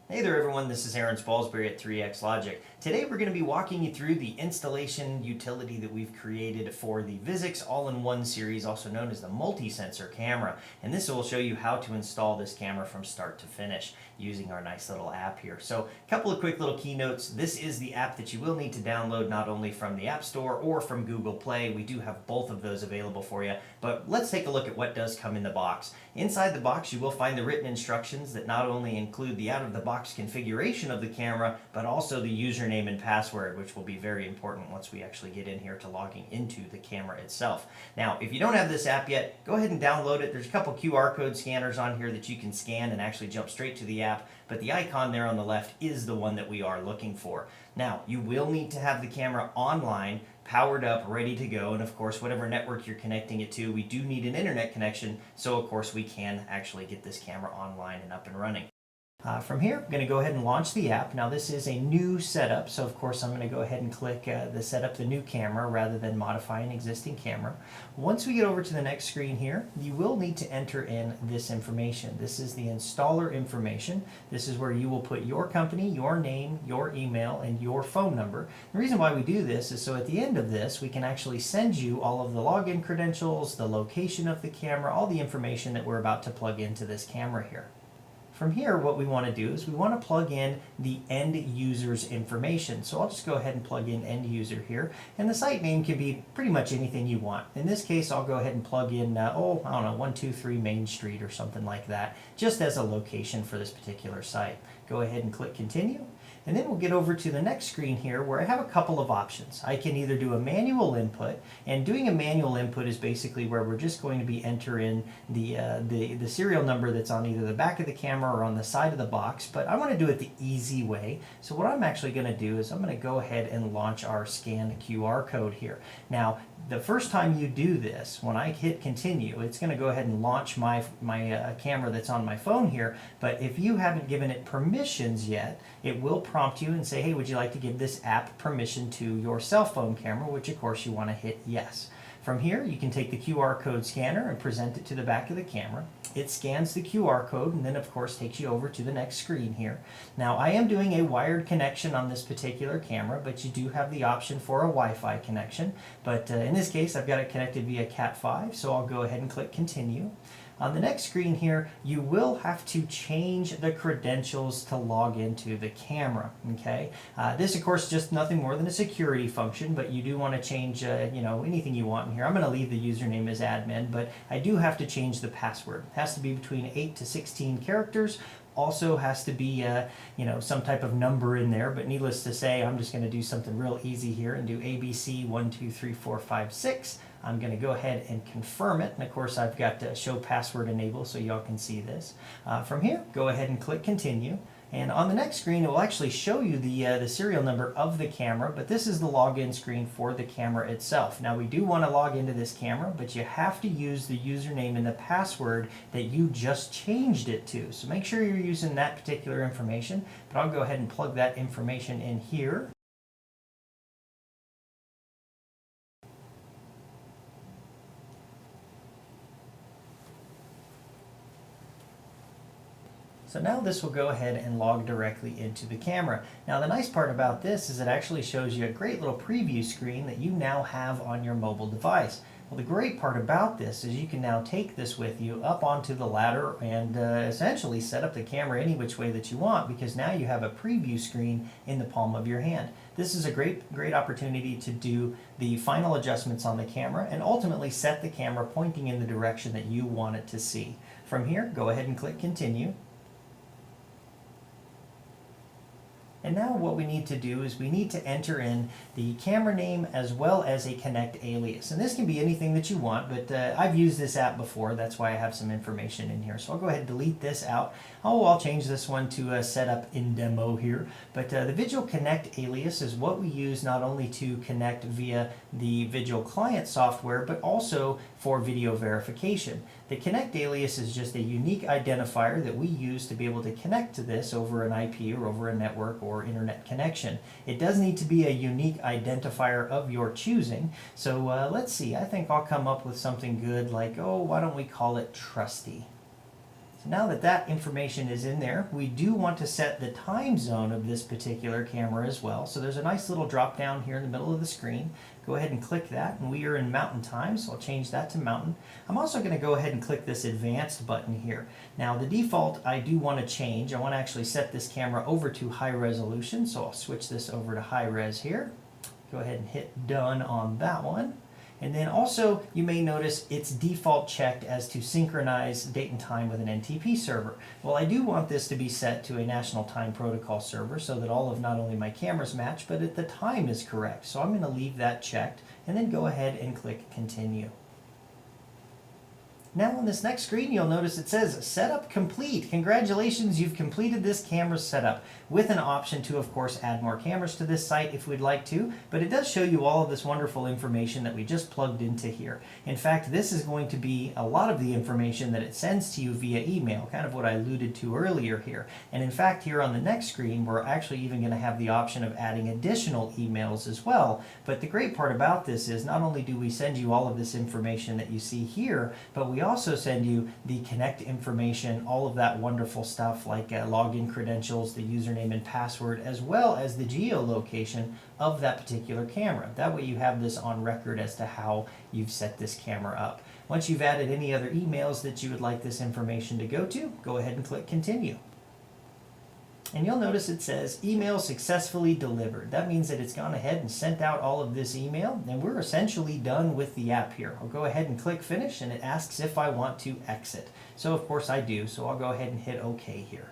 Hey there everyone, this is Aaron Spalsbury at 3X Logic. Today we're going to be walking you through the installation utility that we've created for the Vuzix all-in-one series, also known as the multi-sensor camera. And this will show you how to install this camera from start to finish using our nice little app here. So a couple of quick little keynotes. This is the app that you will need to download not only from the App Store or from Google Play. We do have both of those available for you, but let's take a look at what does come in the box. Inside the box you will find the written instructions that not only include the out-of-the-box configuration of the camera, but also the username and password, which will be very important once we actually get in here to logging into the camera itself. Now, if you don't have this app yet, go ahead and download it. There's a couple QR code scanners on here that you can scan and actually jump straight to the app, but the icon there on the left is the one that we are looking for. Now, you will need to have the camera online, powered up, ready to go, and of course, whatever network you're connecting it to, we do need an internet connection, so of course we can actually get this camera online and up and running. From here, I'm going to go ahead and launch the app. Now this is a new setup, so of course I'm going to go ahead and click the setup the new camera rather than modify an existing camera. Once we get over to the next screen here, you will need to enter in this information. This is the installer information. This is where you will put your company, your name, your email, and your phone number. The reason why we do this is so at the end of this, we can actually send you all of the login credentials, the location of the camera, all the information that we're about to plug into this camera here. From here, what we want to do is we want to plug in the end user's information. So I'll just go ahead and plug in end user here. And the site name can be pretty much anything you want. In this case, I'll go ahead and plug in, I don't know, 123 Main Street or something like that, just as a location for this particular site. Go ahead and click continue. And then we'll get over to the next screen here where I have a couple of options. I can either do a manual input, and doing a manual input is basically where we're just going to be entering the serial number that's on either the back of the camera or on the side of the box, but I want to do it the easy way. So what I'm actually going to do is I'm going to go ahead and launch our scan QR code here. Now, the first time you do this, when I hit continue, it's going to go ahead and launch my camera that's on my phone here, but if you haven't given it permissions yet, it will prompt you and say, hey, would you like to give this app permission to your cell phone camera, which of course you want to hit yes. From here, you can take the QR code scanner and present it to the back of the camera. It scans the QR code and then of course takes you over to the next screen here. Now I am doing a wired connection on this particular camera, but you do have the option for a Wi-Fi connection. But in this case, I've got it connected via Cat5, so I'll go ahead and click continue. On the next screen here, you will have to change the credentials to log into the camera, okay? This, of course, is just nothing more than a security function, but you do want to change, anything you want in here. I'm going to leave the username as admin, but I do have to change the password. It has to be between 8 to 16 characters. Also has to be, some type of number in there, but needless to say, I'm just going to do something real easy here and do ABC 1, 2, 3, 4, 5, 6. I'm going to go ahead and confirm it, and of course I've got show password enabled so y'all can see this. From here, go ahead and click continue. And on the next screen, it will actually show you the serial number of the camera, but this is the login screen for the camera itself. Now, we do want to log into this camera, but you have to use the username and the password that you just changed it to. So make sure you're using that particular information, but I'll go ahead and plug that information in here. So now this will go ahead and log directly into the camera. Now the nice part about this is it actually shows you a great little preview screen that you now have on your mobile device. Well, the great part about this is you can now take this with you up onto the ladder and essentially set up the camera any which way that you want, because now you have a preview screen in the palm of your hand. This is a great opportunity to do the final adjustments on the camera and ultimately set the camera pointing in the direction that you want it to see. From here, go ahead and click continue. And now what we need to do is we need to enter in the camera name as well as a connect alias. And this can be anything that you want, but I've used this app before. That's why I have some information in here. So I'll go ahead and delete this out. I'll change this one to setup in demo here. But the Visual Connect alias is what we use not only to connect via the Visual Client software, but also for video verification. The Connect alias is just a unique identifier that we use to be able to connect to this over an IP or over a network or internet connection. It does need to be a unique identifier of your choosing. So let's see, I think I'll come up with something good like, why don't we call it Trusty? Now that that information is in there, we do want to set the time zone of this particular camera as well. So there's a nice little drop down here in the middle of the screen. Go ahead and click that, and we are in mountain time, so I'll change that to mountain. I'm also going to go ahead and click this advanced button here. Now the default I do want to change. I want to actually set this camera over to high resolution, so I'll switch this over to high res here. Go ahead and hit done on that one. And then also, you may notice it's default checked as to synchronize date and time with an NTP server. Well, I do want this to be set to a National Time Protocol server so that all of not only my cameras match, but that the time is correct. So I'm going to leave that checked and then go ahead and click continue. Now on this next screen, you'll notice it says setup complete. Congratulations, you've completed this camera setup, with an option to, of course, add more cameras to this site if we'd like to, but it does show you all of this wonderful information that we just plugged into here. In fact, this is going to be a lot of the information that it sends to you via email, kind of what I alluded to earlier here. And in fact, here on the next screen, we're actually even going to have the option of adding additional emails as well. But the great part about this is not only do we send you all of this information that you see here, but we also send you the connect information, all of that wonderful stuff like login credentials, the username and password, as well as the geolocation of that particular camera. That way you have this on record as to how you've set this camera up. Once you've added any other emails that you would like this information to go to, go ahead and click continue. And you'll notice it says email successfully delivered. That means that it's gone ahead and sent out all of this email, and we're essentially done with the app here. I'll go ahead and click finish, and it asks if I want to exit. So of course I do, so I'll go ahead and hit OK here.